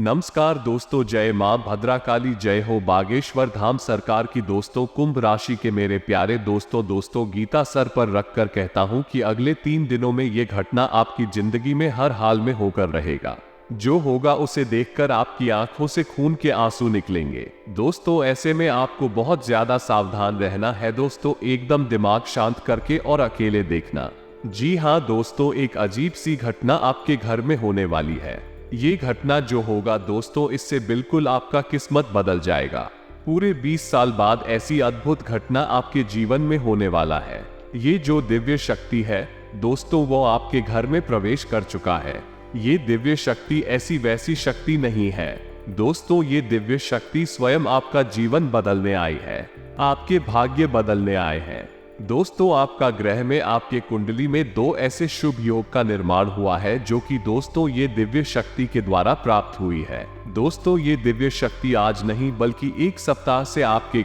नमस्कार दोस्तों, जय मां भद्राकाली, जय हो बागेश्वर धाम सरकार की। दोस्तों, कुंभ राशि के मेरे प्यारे दोस्तों गीता सर पर रखकर कहता हूं कि अगले 3 दिनों में ये घटना आपकी जिंदगी में हर हाल में होकर रहेगा। जो होगा उसे देखकर आपकी आंखों से खून के आंसू निकलेंगे। दोस्तों, ऐसे में आपको बहुत ज्यादा सावधान रहना है। दोस्तों, एकदम दिमाग शांत करके और अकेले देखना। जी हाँ दोस्तों, एक अजीब सी घटना आपके घर में होने वाली है। ये घटना जो होगा दोस्तों, इससे बिल्कुल आपका किस्मत बदल जाएगा। पूरे 20 साल बाद ऐसी अद्भुत घटना आपके जीवन में होने वाला है। ये जो दिव्य शक्ति है दोस्तों, वो आपके घर में प्रवेश कर चुका है। ये दिव्य शक्ति ऐसी वैसी शक्ति नहीं है दोस्तों, ये दिव्य शक्ति स्वयं आपका जीवन बदलने आई है, आपके भाग्य बदलने आए हैं। दोस्तों, आपका ग्रह में आपके कुंडली में 2 ऐसे शुभ योग का निर्माण हुआ है जो कि दोस्तों ये दिव्य शक्ति के द्वारा प्राप्त हुई है। दोस्तों, ये दिव्य शक्ति आज नहीं बल्कि 1 सप्ताह से आपके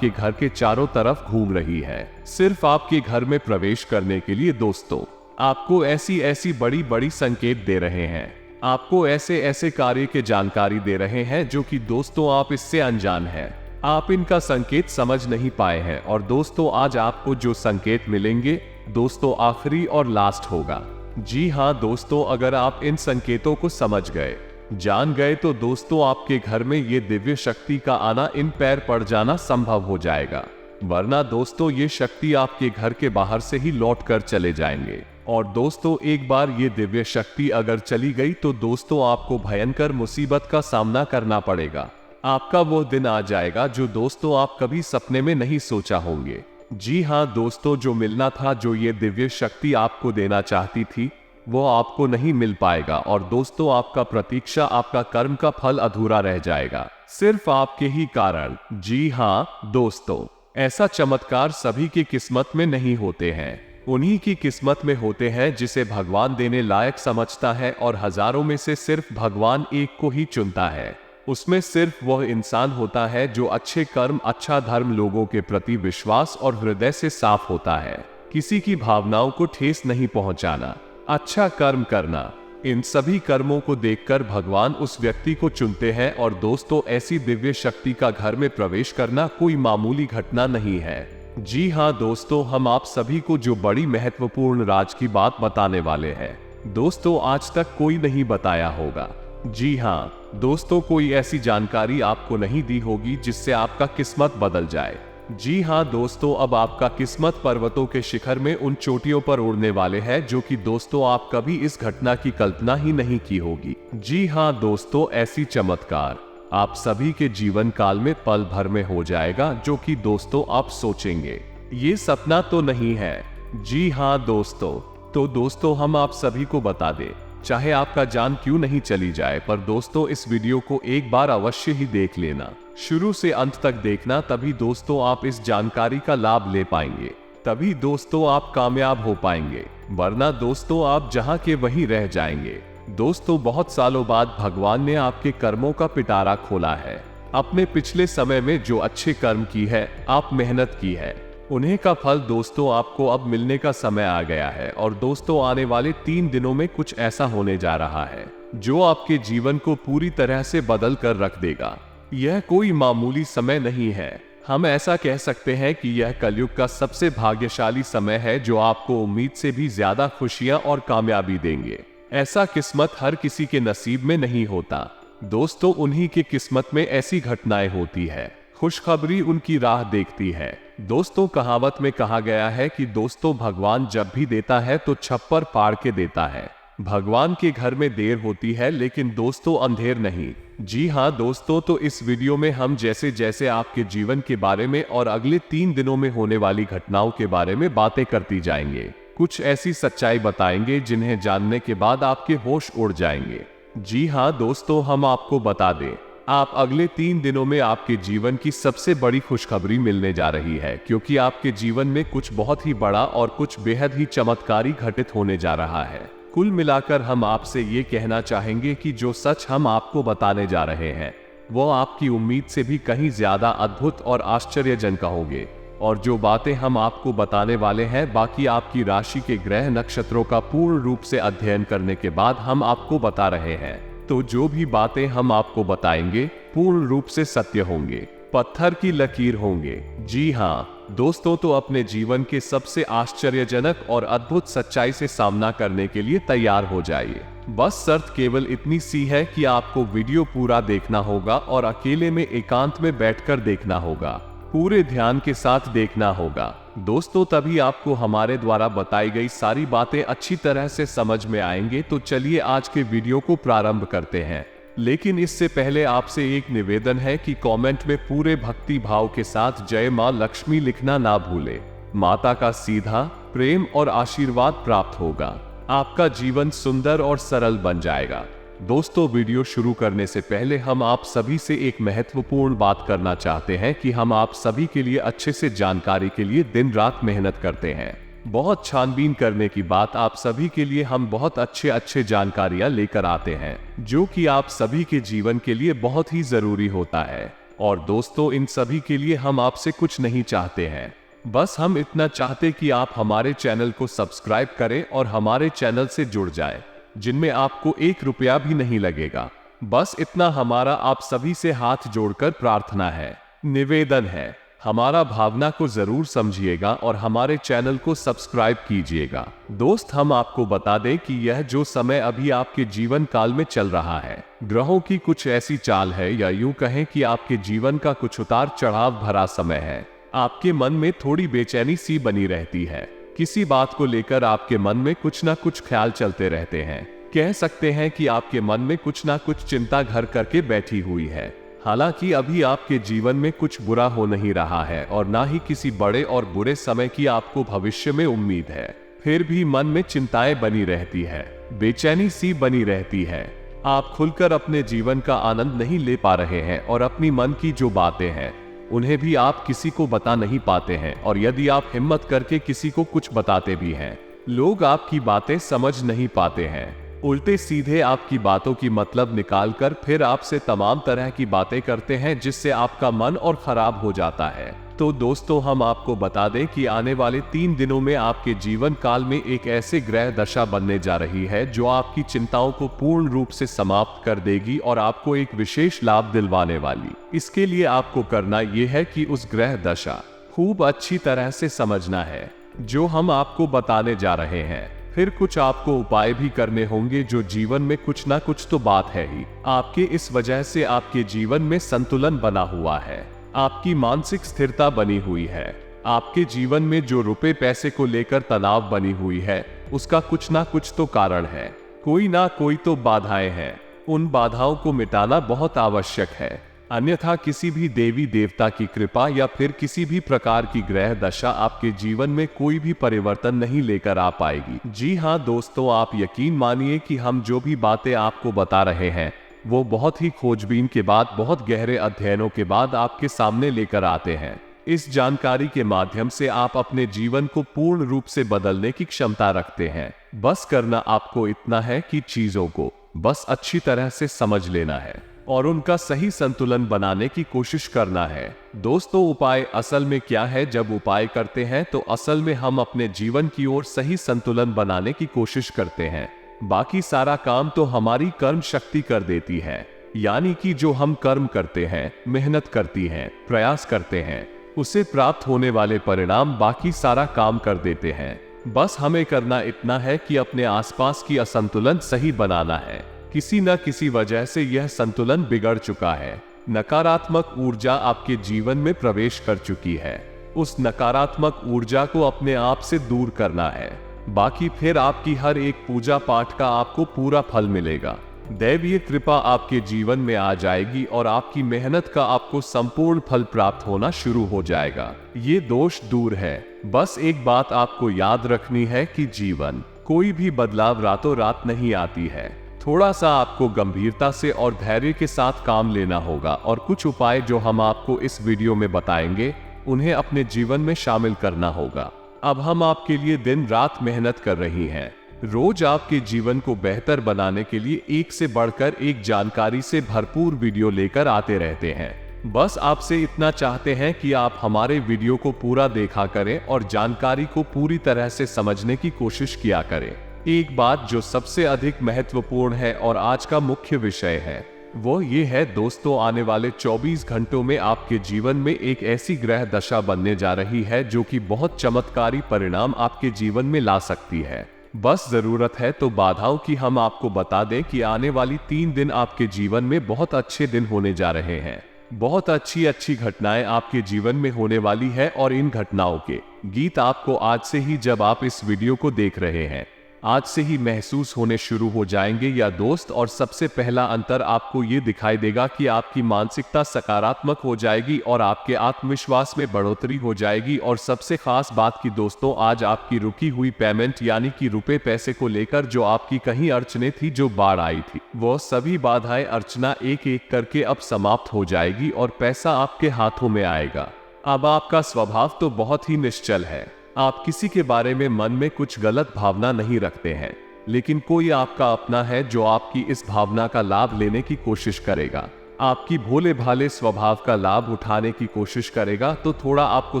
घर के चारों तरफ घूम रही है, सिर्फ आपके घर में प्रवेश करने के लिए। दोस्तों, आपको ऐसी बड़ी बड़ी संकेत दे रहे हैं, आपको ऐसे कार्य के जानकारी दे रहे हैं जो कि दोस्तों आप इससे अनजान हैं, आप इनका संकेत समझ नहीं पाए हैं। और दोस्तों, आज आपको जो संकेत मिलेंगे दोस्तों आखिरी और लास्ट होगा। जी हाँ दोस्तों, अगर आप इन संकेतों को समझ गए, जान गए तो दोस्तों आपके घर में ये दिव्य शक्ति का आना, इन पैर पड़ जाना संभव हो जाएगा। वरना दोस्तों ये शक्ति आपके घर के बाहर से ही लौट कर चले जाएंगे। और दोस्तों, एक बार ये दिव्य शक्ति अगर चली गई तो दोस्तों आपको भयंकर मुसीबत का सामना करना पड़ेगा। आपका वो दिन आ जाएगा जो दोस्तों आप कभी सपने में नहीं सोचा होंगे। जी हाँ दोस्तों, जो मिलना था, जो ये दिव्य शक्ति आपको देना चाहती थी, वो आपको नहीं मिल पाएगा। और दोस्तों, आपका प्रतीक्षा, आपका कर्म का फल अधूरा रह जाएगा, सिर्फ आपके ही कारण। जी हाँ दोस्तों, ऐसा चमत्कार सभी की किस्मत में नहीं होते हैं, उन्हीं की किस्मत में होते हैं जिसे भगवान देने लायक समझता है। और हजारों में से सिर्फ भगवान एक को ही चुनता है। उसमें सिर्फ वह इंसान होता है जो अच्छे कर्म, अच्छा धर्म, लोगों के प्रति विश्वास और हृदय से साफ होता है। किसी की भावनाओं को ठेस नहीं पहुंचाना, अच्छा कर्म करना, इन सभी कर्मों को देखकर भगवान उस व्यक्ति को चुनते हैं। और दोस्तों, ऐसी दिव्य शक्ति का घर में प्रवेश करना कोई मामूली घटना नहीं है। जी हाँ दोस्तों, हम आप सभी को जो बड़ी महत्वपूर्ण राज की बात बताने वाले हैं दोस्तों, आज तक कोई नहीं बताया होगा। जी हाँ दोस्तों, कोई ऐसी जानकारी आपको नहीं दी होगी जिससे आपका किस्मत बदल जाए। जी हाँ दोस्तों, अब आपका किस्मत पर्वतों के शिखर में उन चोटियों पर उड़ने वाले हैं जो कि दोस्तों आप कभी इस घटना की कल्पना ही नहीं की होगी। जी हाँ दोस्तों, ऐसी चमत्कार आप सभी के जीवन काल में पल भर में हो जाएगा जो कि दोस्तों आप सोचेंगे ये सपना तो नहीं है। जी हाँ दोस्तों, तो दोस्तों हम आप सभी को बता दें, चाहे आपका जान क्यों नहीं चली जाए, पर दोस्तों इस वीडियो को एक बार अवश्य ही देख लेना, शुरू से अंत तक देखना, तभी दोस्तों आप इस जानकारी का लाभ ले पाएंगे, तभी दोस्तों आप कामयाब हो पाएंगे। वरना दोस्तों आप जहां के वहीं रह जाएंगे। दोस्तों, बहुत सालों बाद भगवान ने आपके कर्मों का पिटारा खोला है। अपने पिछले समय में जो अच्छे कर्म की है, आप मेहनत की है, उन्हें का फल दोस्तों आपको अब मिलने का समय आ गया है। और दोस्तों, आने वाले 3 दिनों में कुछ ऐसा होने जा रहा है जो आपके जीवन को पूरी तरह से बदल कर रख देगा। यह कोई मामूली समय नहीं है, हम ऐसा कह सकते हैं कि यह कलयुग का सबसे भाग्यशाली समय है जो आपको उम्मीद से भी ज्यादा खुशियां और कामयाबी देंगे। ऐसा किस्मत हर किसी के नसीब में नहीं होता दोस्तों, उन्हीं के किस्मत में ऐसी घटनाएं होती है। खुशखबरी उनकी राह देखती है। दोस्तों, कहावत में कहा गया है कि दोस्तों भगवान जब भी देता है तो छप्पर फाड़ के देता है। भगवान के घर में देर होती है लेकिन दोस्तों अंधेर नहीं। जी हाँ दोस्तों, तो इस वीडियो में हम जैसे जैसे आपके जीवन के बारे में और अगले 3 दिनों में होने वाली घटनाओं के बारे में बातें करती जाएंगे। कुछ ऐसी सच्चाई बताएंगे जिन्हें जानने के बाद आपके होश उड़ जाएंगे। जी हाँ दोस्तों, हम आपको बता दें, आप अगले 3 दिनों में आपके जीवन की सबसे बड़ी खुशखबरी मिलने जा रही है, क्योंकि आपके जीवन में कुछ बहुत ही बड़ा और कुछ बेहद ही चमत्कारी घटित होने जा रहा है। कुल मिलाकर हम आपसे ये कहना चाहेंगे कि जो सच हम आपको बताने जा रहे हैं वो आपकी उम्मीद से भी कहीं ज्यादा अद्भुत और आश्चर्यजनक होंगे। और जो बातें हम आपको बताने वाले हैं, बाकी आपकी राशि के ग्रह नक्षत्रों का पूर्ण रूप से अध्ययन करने के बाद हम आपको बता रहे हैं। तो जो भी बातें हम आपको बताएंगे पूर्ण रूप से सत्य होंगे, पत्थर की लकीर होंगे। जी हाँ दोस्तों, तो अपने जीवन के सबसे आश्चर्यजनक और अद्भुत सच्चाई से सामना करने के लिए तैयार हो जाइए। बस शर्त केवल इतनी सी है कि आपको वीडियो पूरा देखना होगा और अकेले में एकांत में बैठकर देखना होगा, पूरे ध्यान के साथ देखना होगा दोस्तों, तभी आपको हमारे द्वारा बताई गई सारी बातें अच्छी तरह से समझ में आएंगे। तो चलिए आज के वीडियो को प्रारंभ करते हैं, लेकिन इससे पहले आपसे एक निवेदन है कि कमेंट में पूरे भक्ति भाव के साथ जय मां लक्ष्मी लिखना ना भूले। माता का सीधा प्रेम और आशीर्वाद प्राप्त होगा, आपका जीवन सुंदर और सरल बन जाएगा। दोस्तों, वीडियो शुरू करने से पहले हम आप सभी से एक महत्वपूर्ण बात करना चाहते हैं कि हम आप सभी के लिए अच्छे से जानकारी के लिए दिन रात मेहनत करते हैं। बहुत छानबीन करने की बात, आप सभी के लिए हम बहुत अच्छे जानकारियां लेकर आते हैं जो कि आप सभी के जीवन के लिए बहुत ही जरूरी होता है। और दोस्तों, इन सभी के लिए हम आपसे कुछ नहीं चाहते हैं, बस हम इतना चाहते कि आप हमारे चैनल को सब्सक्राइब करें और हमारे चैनल से जुड़ जाएं, जिनमें आपको 1 रुपया भी नहीं लगेगा। बस इतना हमारा आप सभी से हाथ जोड़कर प्रार्थना है, निवेदन है। हमारा भावना को जरूर समझिएगा और हमारे चैनल को सब्सक्राइब कीजिएगा। दोस्त, हम आपको बता दें कि यह जो समय अभी आपके जीवन काल में चल रहा है, ग्रहों की कुछ ऐसी चाल है, या यूं कहें कि आपके जीवन का कुछ उतार चढ़ाव भरा समय है। आपके मन में थोड़ी बेचैनी सी बनी रहती है, किसी बात को लेकर आपके मन में कुछ ना कुछ ख्याल चलते रहते हैं। कह सकते हैं कि आपके मन में कुछ ना कुछ चिंता घर करके बैठी हुई है। हालांकि अभी आपके जीवन में कुछ बुरा हो नहीं रहा है और ना ही किसी बड़े और बुरे समय की आपको भविष्य में उम्मीद है, फिर भी मन में चिंताएं बनी रहती है, बेचैनी सी बनी रहती है। आप खुलकर अपने जीवन का आनंद नहीं ले पा रहे हैं और अपनी मन की जो बातें हैं उन्हें भी आप किसी को बता नहीं पाते हैं, और यदि आप हिम्मत करके किसी को कुछ बताते भी हैं, लोग आपकी बातें समझ नहीं पाते हैं। उल्टे सीधे आपकी बातों की मतलब निकालकर फिर आपसे तमाम तरह की बातें करते हैं, जिससे आपका मन और खराब हो जाता है। तो दोस्तों, हम आपको बता दें कि आने वाले 3 दिनों में आपके जीवन काल में एक ऐसे ग्रह दशा बनने जा रही है जो आपकी चिंताओं को पूर्ण रूप से समाप्त कर देगी और आपको एक विशेष लाभ दिलवाने वाली। इसके लिए आपको करना यह है कि उस ग्रह दशा खूब अच्छी तरह से समझना है जो हम आपको बताने जा रहे हैं। फिर कुछ आपको उपाय भी करने होंगे, जो जीवन में कुछ ना कुछ तो बात है ही आपके, इस वजह से आपके जीवन में संतुलन बना हुआ है, आपकी मानसिक स्थिरता बनी हुई है। आपके जीवन में जो रुपए पैसे को लेकर तनाव बनी हुई है, उसका कुछ ना कुछ तो कारण है, कोई ना कोई तो बाधाएं हैं। उन बाधाओं को मिटाना बहुत आवश्यक है, अन्यथा किसी भी देवी देवता की कृपा या फिर किसी भी प्रकार की ग्रह दशा आपके जीवन में कोई भी परिवर्तन नहीं लेकर आ पाएगी। जी हाँ दोस्तों, आप यकीन मानिए कि हम जो भी बातें आपको बता रहे हैं वो बहुत ही खोजबीन के बाद, बहुत गहरे अध्ययनों के बाद आपके सामने लेकर आते हैं। इस जानकारी के माध्यम से आप अपने जीवन को पूर्ण रूप से बदलने की क्षमता रखते हैं। बस करना आपको इतना है कि चीजों को बस अच्छी तरह से समझ लेना है और उनका सही संतुलन बनाने की कोशिश करना है। दोस्तों, उपाय असल में क्या है? जब उपाय करते हैं तो असल में हम अपने जीवन की ओर सही संतुलन बनाने की कोशिश करते हैं। बाकी सारा काम तो हमारी कर्म शक्ति कर देती है, यानी कि जो हम कर्म करते हैं, मेहनत करती हैं, प्रयास करते हैं, उसे प्राप्त होने वाले परिणाम बाकी सारा काम कर देते हैं। बस हमें करना इतना है कि अपने आसपास की असंतुलन सही बनाना है। किसी न किसी वजह से यह संतुलन बिगड़ चुका है, नकारात्मक ऊर्जा आपके जीवन में प्रवेश कर चुकी है। उस नकारात्मक ऊर्जा को अपने आप से दूर करना है। बाकी फिर आपकी हर एक पूजा पाठ का आपको पूरा फल मिलेगा। दैवीय कृपा आपके जीवन में आ जाएगी और आपकी मेहनत का आपको संपूर्ण फल प्राप्त होना शुरू हो जाएगा। ये दोष दूर है। बस एक बात आपको याद रखनी है कि जीवन कोई भी बदलाव रातों रात नहीं आती है। थोड़ा सा आपको गंभीरता से और धैर्य के साथ काम लेना होगा और कुछ उपाय जो हम आपको इस वीडियो में बताएंगे उन्हें अपने जीवन में शामिल करना होगा। अब हम आपके लिए दिन रात मेहनत कर रही हैं। रोज आपके जीवन को बेहतर बनाने के लिए एक से बढ़कर एक जानकारी से भरपूर वीडियो लेकर आते रहते हैं। बस आपसे इतना चाहते हैं कि आप हमारे वीडियो को पूरा देखा करें और जानकारी को पूरी तरह से समझने की कोशिश किया करें। एक बात जो सबसे अधिक महत्वपूर्ण है और आज का मुख्य विषय है वो ये है दोस्तों, आने वाले 24 घंटों में आपके जीवन में एक ऐसी ग्रह दशा बनने जा रही है जो कि बहुत चमत्कारी परिणाम आपके जीवन में ला सकती है। बस जरूरत है तो बाधाओं की हम आपको बता दें कि आने वाली 3 दिन आपके जीवन में बहुत अच्छे दिन होने जा रहे हैं। बहुत अच्छी अच्छी घटनाएं आपके जीवन में होने वाली है और इन घटनाओं के गीत आपको आज से ही, जब आप इस वीडियो को देख रहे हैं, आज से ही महसूस होने शुरू हो जाएंगे या दोस्त। और सबसे पहला अंतर आपको ये दिखाई देगा कि आपकी मानसिकता सकारात्मक हो जाएगी और आपके आत्मविश्वास में बढ़ोतरी हो जाएगी। और सबसे खास बात की दोस्तों, आज आपकी रुकी हुई पेमेंट यानी कि रुपए पैसे को लेकर जो आपकी कहीं अड़चने थी, जो बाढ़ आई थी, वो सभी बाधाएं अर्चना एक एक करके अब समाप्त हो जाएगी और पैसा आपके हाथों में आएगा। अब आपका स्वभाव तो बहुत ही निश्चल है। आप किसी के बारे में मन में कुछ गलत भावना नहीं रखते हैं, लेकिन कोई आपका अपना है जो आपकी इस भावना का लाभ लेने की कोशिश करेगा, आपकी भोले भाले स्वभाव का लाभ उठाने की कोशिश करेगा। तो थोड़ा आपको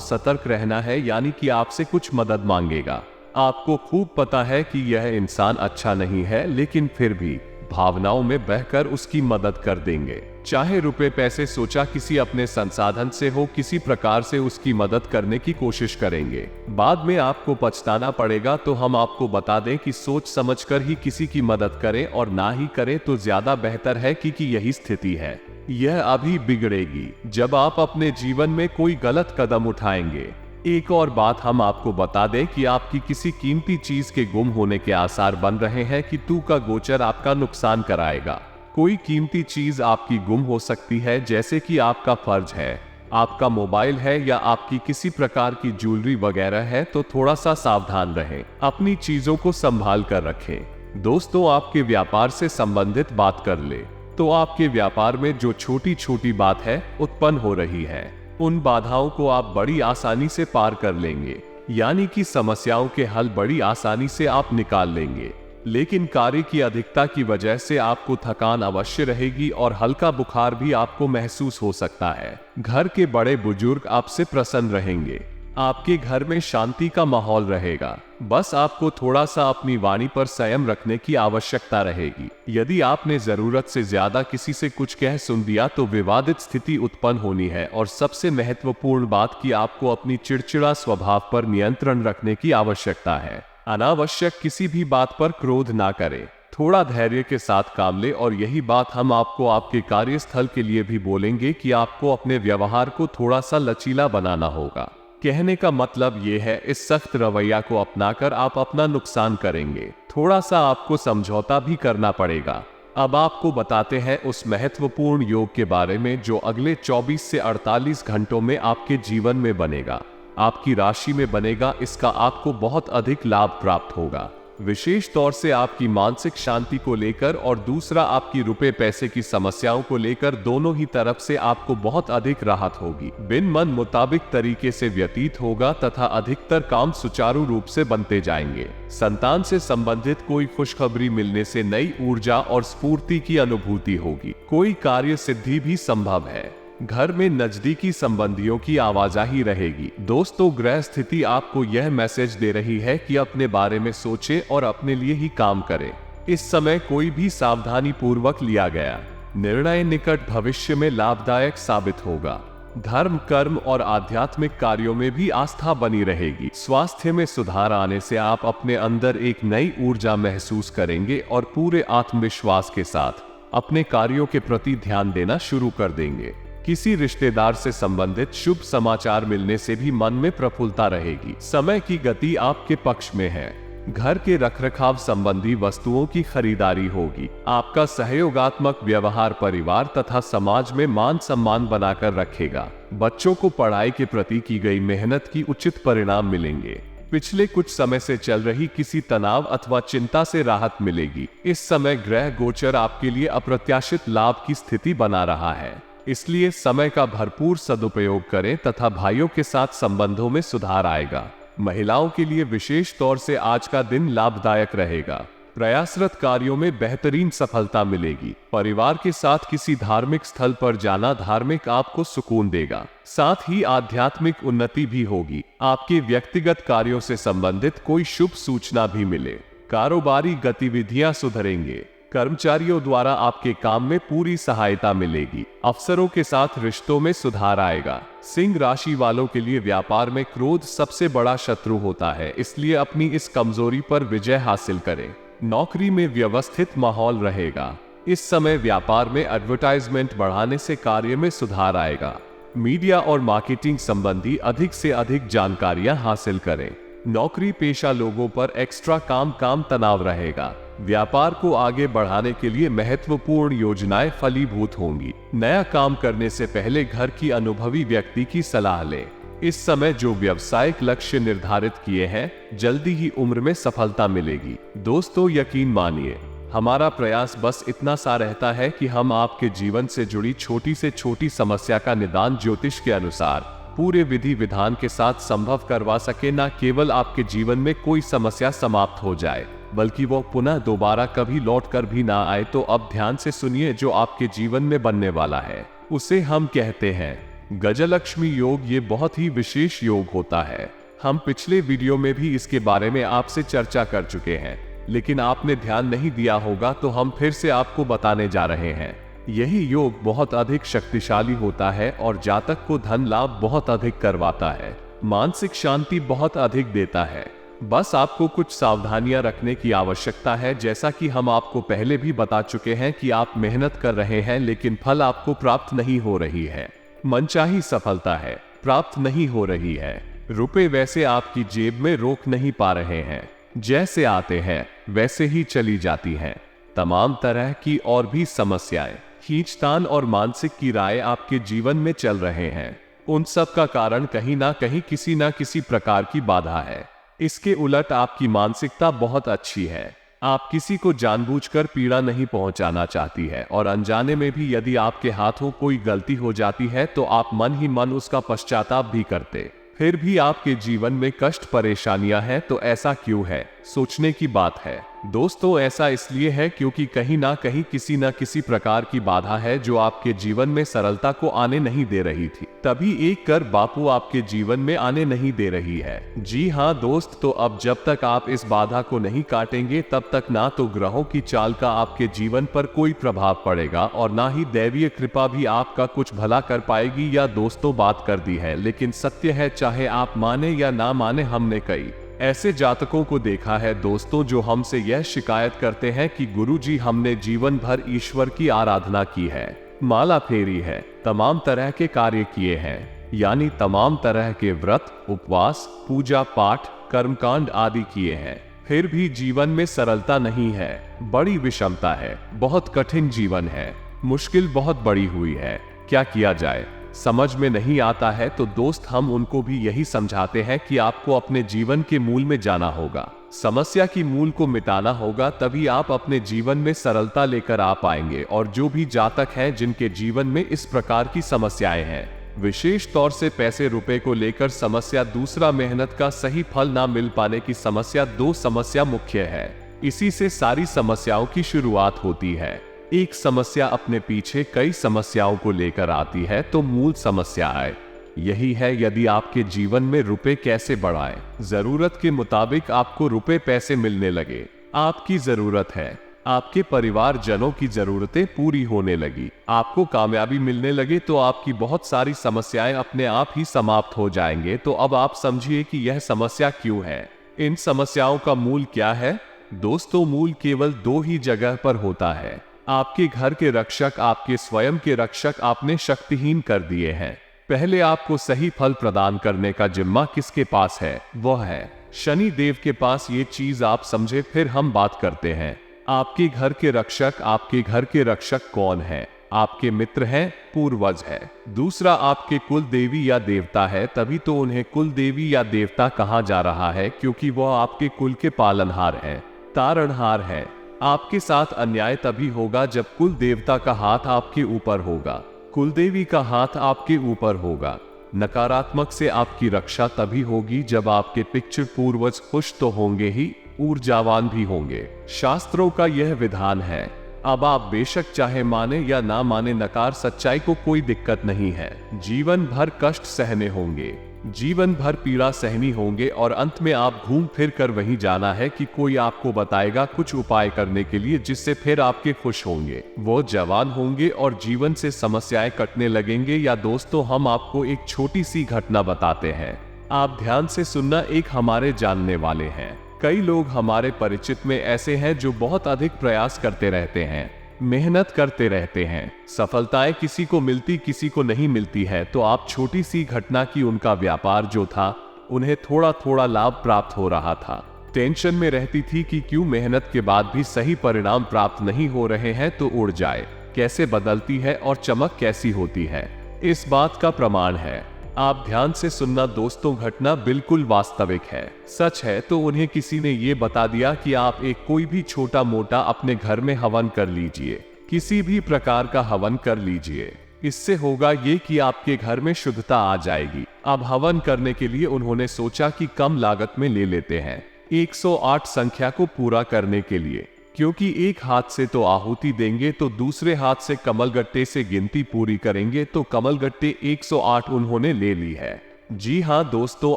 सतर्क रहना है, यानी कि आपसे कुछ मदद मांगेगा। आपको खूब पता है कि यह इंसान अच्छा नहीं है, लेकिन फिर भी भावनाओं में बहकर उसकी मदद कर देंगे। चाहे रुपए पैसे सोचा किसी अपने संसाधन से हो, किसी प्रकार से उसकी मदद करने की कोशिश करेंगे। बाद में आपको पछताना पड़ेगा। तो हम आपको बता दें कि सोच समझकर ही किसी की मदद करें, और ना ही करें तो ज्यादा बेहतर है, क्योंकि यही स्थिति है। यह अभी बिगड़ेगी जब आप अपने जीवन में कोई गलत कदम उठाएंगे। एक और बात हम आपको बता दें कि आपकी किसी कीमती चीज के गुम होने के आसार बन रहे हैं कि तू का गोचर आपका नुकसान कराएगा। कोई कीमती चीज आपकी गुम हो सकती है, जैसे कि आपका फर्ज है, आपका मोबाइल है या आपकी किसी प्रकार की ज्वेलरी वगैरह है। तो थोड़ा सा सावधान रहें, अपनी चीजों को संभाल कर रखें। दोस्तों, आपके व्यापार से संबंधित बात कर ले तो आपके व्यापार में जो छोटी छोटी बात है उत्पन्न हो रही है, उन बाधाओं को आप बड़ी आसानी से पार कर लेंगे, यानी कि समस्याओं के हल बड़ी आसानी से आप निकाल लेंगे। लेकिन कार्य की अधिकता की वजह से आपको थकान अवश्य रहेगी और हल्का बुखार भी आपको महसूस हो सकता है। घर के बड़े बुजुर्ग आपसे प्रसन्न रहेंगे, आपके घर में शांति का माहौल रहेगा। बस आपको थोड़ा सा अपनी वाणी पर संयम रखने की आवश्यकता रहेगी। यदि आपने जरूरत से ज्यादा किसी से कुछ कह सुन दिया तो विवादित स्थिति उत्पन्न होनी है। और सबसे महत्वपूर्ण बात कि आपको अपनी चिड़चिड़ा स्वभाव पर नियंत्रण रखने की आवश्यकता है। अनावश्यक किसी भी बात पर क्रोध ना करें, थोड़ा धैर्य के साथ काम ले। और यही बात हम आपको आपके कार्यस्थल के लिए भी बोलेंगे कि आपको अपने व्यवहार को थोड़ा सा लचीला बनाना होगा। कहने का मतलब ये है, इस सख्त रवैया को अपनाकर आप अपना नुकसान करेंगे। थोड़ा सा आपको समझौता भी करना पड़ेगा। अब आपको बताते हैं उस महत्वपूर्ण योग के बारे में जो अगले 24 से 48 घंटों में आपके जीवन में बनेगा, आपकी राशि में बनेगा। इसका आपको बहुत अधिक लाभ प्राप्त होगा, विशेष तौर से आपकी मानसिक शांति को लेकर, और दूसरा आपकी रुपए पैसे की समस्याओं को लेकर। दोनों ही तरफ से आपको बहुत अधिक राहत होगी, बिन मन मुताबिक तरीके से व्यतीत होगा तथा अधिकतर काम सुचारू रूप से बनते जाएंगे। संतान से संबंधित कोई खुशखबरी मिलने से नई ऊर्जा और स्फूर्ति की अनुभूति होगी। कोई कार्य सिद्धि भी संभव है। घर में नजदीकी संबंधियों की आवाजाही रहेगी। दोस्तों, ग्रह स्थिति आपको यह मैसेज दे रही है कि अपने बारे में सोचें और अपने लिए ही काम करें। इस समय कोई भी सावधानी पूर्वक लिया गया निर्णय निकट भविष्य में लाभदायक साबित होगा। धर्म, कर्म और आध्यात्मिक कार्यों में भी आस्था बनी रहेगी। स्वास्थ्य में सुधार आने से आप अपने अंदर एक नई ऊर्जा महसूस करेंगे और पूरे आत्मविश्वास के साथ अपने कार्यों के प्रति ध्यान देना शुरू कर देंगे। किसी रिश्तेदार से संबंधित शुभ समाचार मिलने से भी मन में प्रफुल्लता रहेगी। समय की गति आपके पक्ष में है। घर के रखरखाव संबंधी वस्तुओं की खरीदारी होगी। आपका सहयोगात्मक व्यवहार परिवार तथा समाज में मान सम्मान बनाकर रखेगा। बच्चों को पढ़ाई के प्रति की गई मेहनत की उचित परिणाम मिलेंगे। पिछले कुछ समय से चल रही किसी तनाव अथवा चिंता से राहत मिलेगी। इस समय ग्रह गोचर आपके लिए अप्रत्याशित लाभ की स्थिति बना रहा है, इसलिए समय का भरपूर सदुपयोग करें तथा भाइयों के साथ संबंधों में सुधार आएगा। महिलाओं के लिए विशेष तौर से आज का दिन लाभदायक रहेगा। प्रयासरत कार्यों में बेहतरीन सफलता मिलेगी। परिवार के साथ किसी धार्मिक स्थल पर जाना धार्मिक आपको सुकून देगा। साथ ही आध्यात्मिक उन्नति भी होगी। आपके व्यक्तिगत कार्यों से संबंधित कोई शुभ सूचना भी मिले कारोबारी गतिविधियां सुधरेंगे। कर्मचारियों द्वारा आपके काम में पूरी सहायता मिलेगी। अफसरों के साथ रिश्तों में सुधार आएगा। सिंह राशि वालों के लिए व्यापार में क्रोध सबसे बड़ा शत्रु होता है, इसलिए अपनी इस कमजोरी पर विजय हासिल करें। नौकरी में व्यवस्थित माहौल रहेगा। इस समय व्यापार में एडवर्टाइजमेंट बढ़ाने से कार्य में सुधार आएगा। मीडिया और मार्केटिंग संबंधी अधिक से अधिक जानकारियां हासिल करें। नौकरी पेशा लोगों पर एक्स्ट्रा काम तनाव रहेगा। व्यापार को आगे बढ़ाने के लिए महत्वपूर्ण योजनाएं फलीभूत होंगी। नया काम करने से पहले घर की अनुभवी व्यक्ति की सलाह लें। इस समय जो व्यवसायिक लक्ष्य निर्धारित किए हैं, जल्दी ही उम्र में सफलता मिलेगी। दोस्तों, यकीन मानिए, हमारा प्रयास बस इतना सा रहता है कि हम आपके जीवन से जुड़ी छोटी से छोटी समस्या का निदान ज्योतिष के अनुसार पूरे विधि विधान के साथ संभव करवा सके। न केवल आपके जीवन में कोई समस्या समाप्त हो जाए, बल्कि वो पुनः दोबारा कभी लौट कर भी ना आए। तो अब ध्यान से सुनिए जो आपके जीवन में बनने वाला है, उसे हम कहते हैं गजलक्ष्मी योग। ये बहुत ही विशेष योग होता है। हम पिछले वीडियो में भी इसके बारे में आपसे चर्चा कर चुके हैं, लेकिन आपने ध्यान नहीं दिया होगा, तो हम फिर से आपको बताने जा रहे हैं। यही योग बहुत अधिक शक्तिशाली होता है और जातक को धन लाभ बहुत अधिक करवाता है, मानसिक शांति बहुत अधिक देता है। बस आपको कुछ सावधानियां रखने की आवश्यकता है। जैसा कि हम आपको पहले भी बता चुके हैं कि आप मेहनत कर रहे हैं, लेकिन फल आपको प्राप्त नहीं हो रही है। मनचाही सफलता है, प्राप्त नहीं हो रही है। रुपए वैसे आपकी जेब में रोक नहीं पा रहे हैं, जैसे आते हैं वैसे ही चली जाती हैं। तमाम तरह की और भी समस्याएं, खींचतान और मानसिक किराए आपके जीवन में चल रहे हैं। उन सब का कारण कहीं ना कहीं किसी ना किसी प्रकार की बाधा है। इसके उलट आपकी मानसिकता बहुत अच्छी है। आप किसी को जानबूझकर पीड़ा नहीं पहुंचाना चाहती है, और अनजाने में भी यदि आपके हाथों कोई गलती हो जाती है तो आप मन ही मन उसका पश्चाताप भी करते। फिर भी आपके जीवन में कष्ट परेशानियां हैं, तो ऐसा क्यों है? सोचने की बात है। दोस्तों, ऐसा इसलिए है क्योंकि कहीं ना कहीं किसी न किसी प्रकार की बाधा है जो आपके जीवन में सरलता को आने नहीं दे रही थी। तभी एक कर बापू आपके जीवन में आने नहीं दे रही है। जी हाँ दोस्त, तो अब जब तक आप इस बाधा को नहीं काटेंगे, तब तक ना तो ग्रहों की चाल का आपके जीवन पर कोई प्रभाव पड़ेगा और ना ही दैवीय कृपा भी आपका कुछ भला कर पाएगी। या दोस्तों, बात कर दी है, लेकिन सत्य है, चाहे आप माने या ना माने, हमने कई ऐसे जातकों को देखा है दोस्तों, जो हमसे यह शिकायत करते हैं कि गुरुजी, हमने जीवन भर ईश्वर की आराधना की है, माला फेरी है, तमाम तरह के कार्य किए हैं, यानी तमाम तरह के व्रत, उपवास, पूजा पाठ, कर्मकांड आदि किए हैं, फिर भी जीवन में सरलता नहीं है। बड़ी विषमता है, बहुत कठिन जीवन है, मुश्किल बहुत बड़ी हुई है। क्या किया जाए समझ में नहीं आता है। तो दोस्त, हम उनको भी यही समझाते हैं कि आपको अपने जीवन के मूल में जाना होगा, समस्या की मूल को मिटाना होगा, तभी आप अपने जीवन में सरलता लेकर आ पाएंगे। और जो भी जातक हैं जिनके जीवन में इस प्रकार की समस्याएं हैं, विशेष तौर से पैसे रुपए को लेकर समस्या, दूसरा मेहनत का सही फल ना मिल पाने की समस्या, दो समस्या मुख्य है। इसी से सारी समस्याओं की शुरुआत होती है। एक समस्या अपने पीछे कई समस्याओं को लेकर आती है, तो मूल समस्या है यही है, यदि आपके जीवन में रुपए कैसे बढ़ाएं, जरूरत के मुताबिक आपको रुपए पैसे मिलने लगे, आपकी जरूरत है, आपके परिवार जनों की जरूरतें पूरी होने लगी, आपको कामयाबी मिलने लगे, तो आपकी बहुत सारी समस्याएं अपने आप ही समाप्त हो जाएंगे। तो अब आप समझिए कि यह समस्या क्यों है, इन समस्याओं का मूल क्या है। दोस्तों, मूल केवल दो ही जगह पर होता है। आपके घर के रक्षक, आपके स्वयं के रक्षक आपने शक्तिहीन कर दिए हैं। पहले आपको सही फल प्रदान करने का जिम्मा किसके पास है? वह है शनि देव के पास। ये चीज आप समझे, फिर हम बात करते हैं। आपके घर के रक्षक, आपके घर के रक्षक कौन है? आपके मित्र हैं, पूर्वज है। दूसरा, आपके कुल देवी या देवता है, तभी तो उन्हें कुल देवी या देवता कहा जा रहा है, क्योंकि वह आपके कुल के पालनहार है, तारणहार है। आपके साथ अन्याय तभी होगा जब कुल देवता का हाथ आपके ऊपर होगा, कुल देवी का हाथ आपके ऊपर होगा। नकारात्मक से आपकी रक्षा तभी होगी जब आपके पितृ पूर्वज खुश तो होंगे ही, ऊर्जावान भी होंगे। शास्त्रों का यह विधान है। अब आप बेशक चाहे माने या ना माने, नकार सच्चाई को कोई दिक्कत नहीं है। जीवन भर कष्ट सहने होंगे, जीवन भर पीड़ा सहनी होंगे और अंत में आप घूम फिर कर वहीं जाना है कि कोई आपको बताएगा कुछ उपाय करने के लिए जिससे फिर आपके खुश होंगे, वो जवान होंगे और जीवन से समस्याएं कटने लगेंगे। या दोस्तों, हम आपको एक छोटी सी घटना बताते हैं, आप ध्यान से सुनना। एक हमारे जानने वाले हैं, कई लोग हमारे परिचित में ऐसे हैं जो बहुत अधिक प्रयास करते रहते हैं, मेहनत करते रहते हैं, सफलताएं किसी को मिलती किसी को नहीं मिलती है। तो आप छोटी सी घटना की उनका व्यापार जो था, उन्हें थोड़ा थोड़ा लाभ प्राप्त हो रहा था, टेंशन में रहती थी कि क्यों मेहनत के बाद भी सही परिणाम प्राप्त नहीं हो रहे हैं, तो उड़ जाए कैसे बदलती है और चमक कैसी होती है, इस बात का प्रमाण है। आप ध्यान से सुनना दोस्तों, घटना बिल्कुल वास्तविक है, सच है। तो उन्हें किसी ने ये बता दिया कि आप एक कोई भी छोटा मोटा अपने घर में हवन कर लीजिए, किसी भी प्रकार का हवन कर लीजिए, इससे होगा ये कि आपके घर में शुद्धता आ जाएगी। अब हवन करने के लिए उन्होंने सोचा कि कम लागत में ले लेते हैं 108 संख्या को पूरा करने के लिए, क्योंकि एक हाथ से तो आहुति देंगे तो दूसरे हाथ से कमलगट्टे से गिनती पूरी करेंगे। तो कमलगट्टे 108 उन्होंने ले ली है। जी हाँ दोस्तों,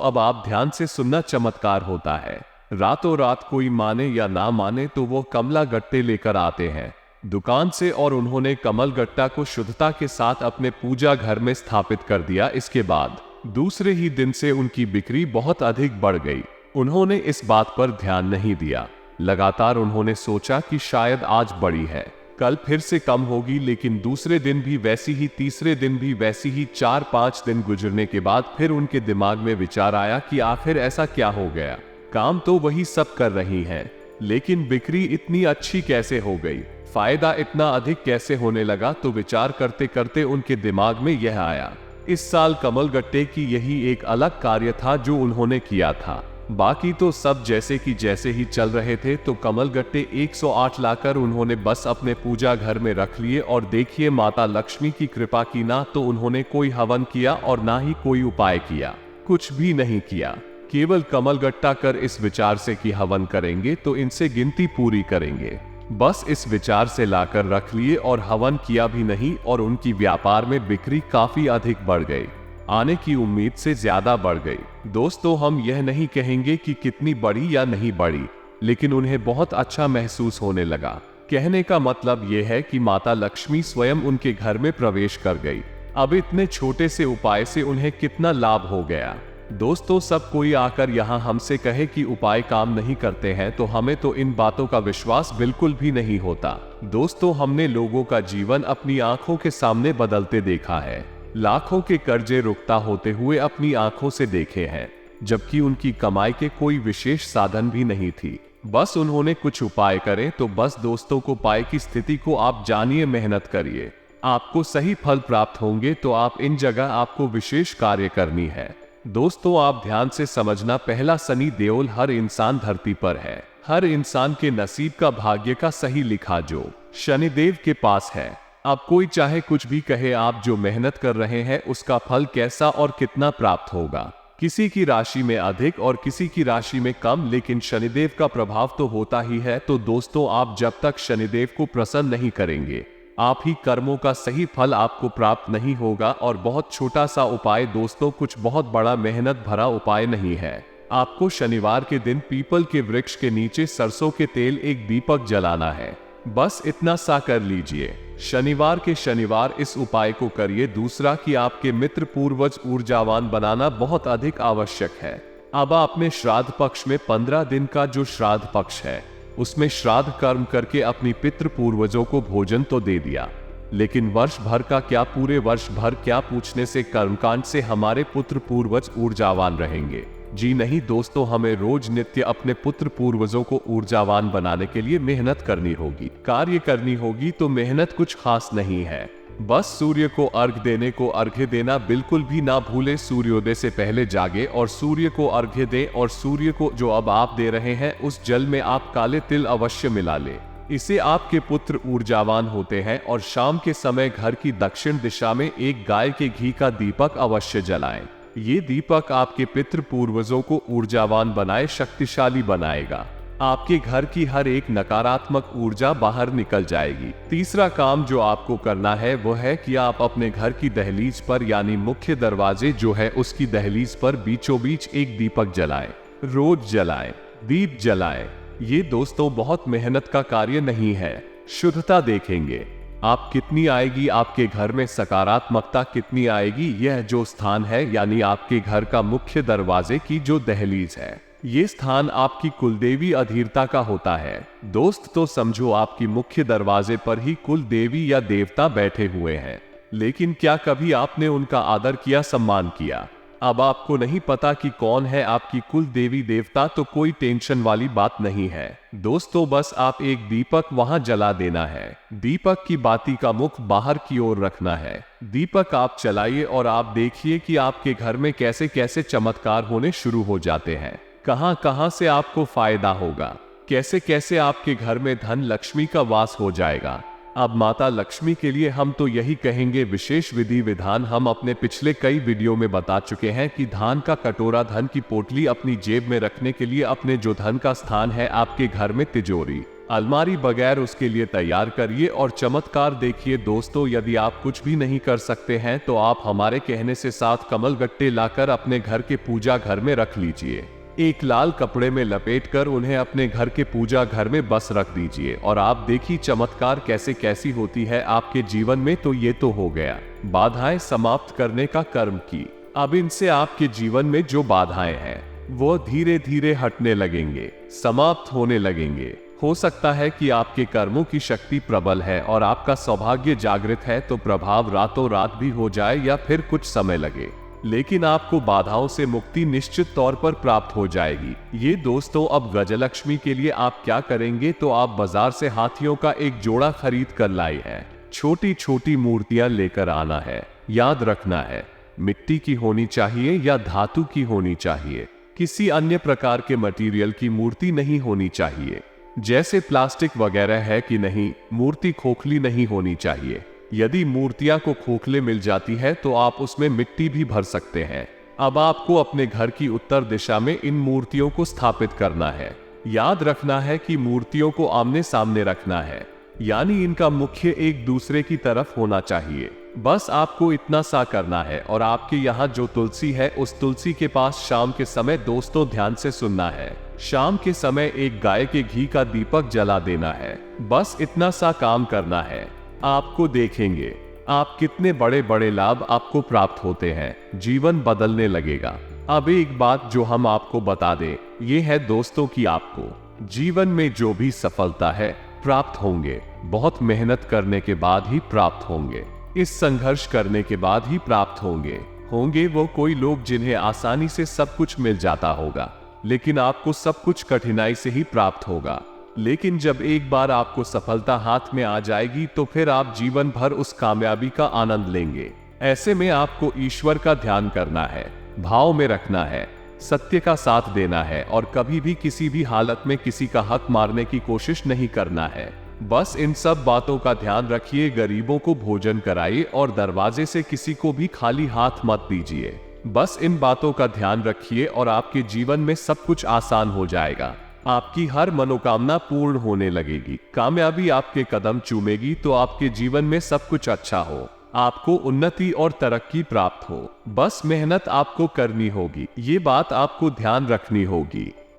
अब आप ध्यान से सुनना, चमत्कार होता है। रातों रात कोई माने या ना माने तो वो कमला गट्टे लेकर आते हैं दुकान से और उन्होंने कमल गट्टा को शुद्धता के साथ अपने पूजा घर में स्थापित कर दिया। इसके बाद दूसरे ही दिन से उनकी बिक्री बहुत अधिक बढ़ गई। उन्होंने इस बात पर ध्यान नहीं दिया। लगातार उन्होंने सोचा कि शायद आज बढ़ी है, कल फिर से कम होगी, लेकिन दूसरे दिन भी वैसी ही, तीसरे दिन भी वैसी ही। 4-5 दिन गुजरने के बाद फिर उनके दिमाग में विचार आया कि आखिर ऐसा क्या हो गया, काम तो वही सब कर रही हैं, लेकिन बिक्री इतनी अच्छी कैसे हो गई, फायदा इतना अधिक कैसे होने लगा। तो विचार करते करते उनके दिमाग में यह आया, इस साल कमलगट्टे की यही एक अलग कार्य था जो उन्होंने किया था, बाकी तो सब जैसे कि जैसे ही चल रहे थे। तो कमलगट्टे 108 लाकर उन्होंने बस अपने पूजा घर में रख लिए और देखिए माता लक्ष्मी की कृपा की। ना तो उन्होंने कोई हवन किया और ना ही कोई उपाय किया, कुछ भी नहीं किया, केवल कमलगट्टा कर इस विचार से कि हवन करेंगे तो इनसे गिनती पूरी करेंगे, बस इस विचार से लाकर रख लिए और हवन किया भी नहीं। और उनकी व्यापार में बिक्री काफी अधिक बढ़ गई, आने की उम्मीद से ज्यादा बढ़ गई। दोस्तों, हम यह नहीं कहेंगे कि कितनी बड़ी या नहीं बड़ी, लेकिन उन्हें बहुत अच्छा महसूस होने लगा। कहने का मतलब यह है कि माता लक्ष्मी स्वयं उनके घर में प्रवेश कर गई। अब इतने छोटे से उपाय से उन्हें कितना लाभ हो गया। दोस्तों, सब कोई आकर यहाँ हमसे कहे कि उपाय काम नहीं करते हैं तो हमें तो इन बातों का विश्वास बिल्कुल भी नहीं होता। दोस्तों, हमने लोगों का जीवन अपनी आंखों के सामने बदलते देखा है, लाखों के कर्जे रुकता होते हुए अपनी आंखों से देखे हैं, जबकि उनकी कमाई के कोई विशेष साधन भी नहीं थी, बस उन्होंने कुछ उपाय करे। तो बस दोस्तों को पाए की स्थिति को आप जानिए, मेहनत करिए, आपको सही फल प्राप्त होंगे। तो आप इन जगह आपको विशेष कार्य करनी है। दोस्तों, आप ध्यान से समझना, पहला शनि देओल हर इंसान धरती पर है, हर इंसान के नसीब का भाग्य का सही लिखा जो शनिदेव के पास है। अब कोई चाहे कुछ भी कहे, आप जो मेहनत कर रहे हैं उसका फल कैसा और कितना प्राप्त होगा, किसी की राशि में अधिक और किसी की राशि में कम, लेकिन शनिदेव का प्रभाव तो होता ही है। तो दोस्तों, आप जब तक शनिदेव को प्रसन्न नहीं करेंगे, आप ही कर्मों का सही फल आपको प्राप्त नहीं होगा। और बहुत छोटा सा उपाय दोस्तों, कुछ बहुत बड़ा मेहनत भरा उपाय नहीं है। आपको शनिवार के दिन पीपल के वृक्ष के नीचे सरसों के तेल एक दीपक जलाना है, बस इतना सा कर लीजिए। शनिवार के शनिवार इस उपाय को करिए। दूसरा कि आपके मित्र पूर्वज ऊर्जावान बनाना बहुत अधिक आवश्यक है। अब आपने श्राद्ध पक्ष में 15 दिन का जो श्राद्ध पक्ष है उसमें श्राद्ध कर्म करके अपनी पितृ पूर्वजों को भोजन तो दे दिया, लेकिन वर्ष भर का क्या, पूरे वर्ष भर क्या पूछने से कर्मकांड से हमारे पुत्र पूर्वज ऊर्जावान रहेंगे? जी नहीं दोस्तों, हमें रोज नित्य अपने पुत्र पूर्वजों को ऊर्जावान बनाने के लिए मेहनत करनी होगी, कार्य करनी होगी। तो मेहनत कुछ खास नहीं है, बस सूर्य को अर्घ्य देने को अर्घ्य देना बिल्कुल भी ना भूले। सूर्योदय से पहले जागे और सूर्य को अर्घ्य दें, और सूर्य को जो अब आप दे रहे हैं उस जल में आप काले तिल अवश्य मिला ले, इससे आपके पुत्र ऊर्जावान होते हैं। और शाम के समय घर की दक्षिण दिशा में एक गाय के घी का दीपक अवश्य जलाएं। ये दीपक आपके पितृ पूर्वजों को ऊर्जावान बनाए, शक्तिशाली बनाएगा। आपके घर की हर एक नकारात्मक ऊर्जा बाहर निकल जाएगी। तीसरा काम जो आपको करना है वो है कि आप अपने घर की दहलीज पर यानी मुख्य दरवाजे जो है उसकी दहलीज पर बीचों बीच एक दीपक जलाएं। रोज जलाएं, दीप जलाएं। ये दोस्तों बहुत मेहनत का कार्य नहीं है। शुद्धता देखेंगे आप कितनी आएगी, आपके घर में सकारात्मकता कितनी आएगी। यह जो स्थान है यानी आपके घर का मुख्य दरवाजे की जो दहलीज है, ये स्थान आपकी कुलदेवी अधीरता का होता है। दोस्त तो समझो आपकी मुख्य दरवाजे पर ही कुल देवी या देवता बैठे हुए हैं, लेकिन क्या कभी आपने उनका आदर किया, सम्मान किया? अब आपको नहीं पता कि कौन है आपकी कुल देवी देवता, तो कोई टेंशन वाली बात नहीं है दोस्तों। बस आप एक दीपक वहां जला देना है। दीपक की बाती का मुख बाहर की ओर रखना है। दीपक आप चलाइए और आप देखिए कि आपके घर में कैसे कैसे चमत्कार होने शुरू हो जाते हैं। कहां कहां से आपको फायदा होगा, कैसे कैसे आपके घर में धन लक्ष्मी का वास हो जाएगा। अब माता लक्ष्मी के लिए हम तो यही कहेंगे, विशेष विधि विधान हम अपने पिछले कई वीडियो में बता चुके हैं कि धान का कटोरा, धन की पोटली अपनी जेब में रखने के लिए अपने जो धन का स्थान है आपके घर में तिजोरी, अलमारी बगैर उसके लिए तैयार करिए और चमत्कार देखिए दोस्तों। यदि आप कुछ भी नहीं कर सकते हैं तो आप हमारे कहने से 7 कमल गट्टे लाकर अपने घर के पूजा घर में रख लीजिए। एक लाल कपड़े में लपेटकर उन्हें अपने घर के पूजा घर में बस रख दीजिए और आप देखिए चमत्कार कैसे कैसी होती है आपके जीवन में। तो ये तो हो गया बाधाएं समाप्त करने का कर्म की। अब इनसे आपके जीवन में जो बाधाएं हैं वो धीरे धीरे हटने लगेंगे, समाप्त होने लगेंगे। हो सकता है कि आपके कर्मों की शक्ति प्रबल है और आपका सौभाग्य जागृत है, तो प्रभाव रातों रात भी हो जाए या फिर कुछ समय लगे, लेकिन आपको बाधाओं से मुक्ति निश्चित तौर पर प्राप्त हो जाएगी। ये दोस्तों अब गजलक्ष्मी के लिए आप क्या करेंगे, तो आप बाजार से हाथियों का एक जोड़ा खरीद कर लाई है। छोटी छोटी मूर्तियां लेकर आना है। याद रखना है मिट्टी की होनी चाहिए या धातु की होनी चाहिए, किसी अन्य प्रकार के मटेरियल की मूर्ति नहीं होनी चाहिए, जैसे प्लास्टिक वगैरह है कि नहीं। मूर्ति खोखली नहीं होनी चाहिए। यदि मूर्तियां को खोखले मिल जाती है तो आप उसमें मिट्टी भी भर सकते हैं। अब आपको अपने घर की उत्तर दिशा में इन मूर्तियों को स्थापित करना है। याद रखना है कि मूर्तियों को आमने सामने रखना है, यानी इनका मुख्य एक दूसरे की तरफ होना चाहिए। बस आपको इतना सा करना है। और आपके यहाँ जो तुलसी है उस तुलसी के पास शाम के समय दोस्तों ध्यान से सुनना है, शाम के समय एक गाय के घी का दीपक जला देना है। बस इतना सा काम करना है। आपको देखेंगे आप कितने बड़े बड़े लाभ आपको प्राप्त होते हैं, जीवन बदलने लगेगा। अब एक बात जो हम आपको बता दें, ये है दोस्तों कि आपको जीवन में जो भी सफलता है प्राप्त होंगे, बहुत मेहनत करने के बाद ही प्राप्त होंगे, इस संघर्ष करने के बाद ही प्राप्त होंगे वो कोई लोग जिन्हें आसानी से सब कुछ मिल जाता होगा, लेकिन आपको सब कुछ कठिनाई से ही प्राप्त होगा। लेकिन जब एक बार आपको सफलता हाथ में आ जाएगी तो फिर आप जीवन भर उस कामयाबी का आनंद लेंगे। ऐसे में आपको ईश्वर का ध्यान करना है, भाव में रखना है, सत्य का साथ देना है और कभी भी किसी भी हालत में किसी का हक मारने की कोशिश नहीं करना है। बस इन सब बातों का ध्यान रखिए। गरीबों को भोजन कराइए और दरवाजे से किसी को भी खाली हाथ मत दीजिए। बस इन बातों का ध्यान रखिए और आपके जीवन में सब कुछ आसान हो जाएगा। आपकी हर मनोकामना पूर्ण होने लगेगी, कामयाबी आपके कदम चूमेगी, तो आपके जीवन में सब कुछ अच्छा हो, आपको उन्नति और तरक्की प्राप्त हो। बस मेहनत आपको करनी होगी, ये बात आपको ध्यान रखनी होगी।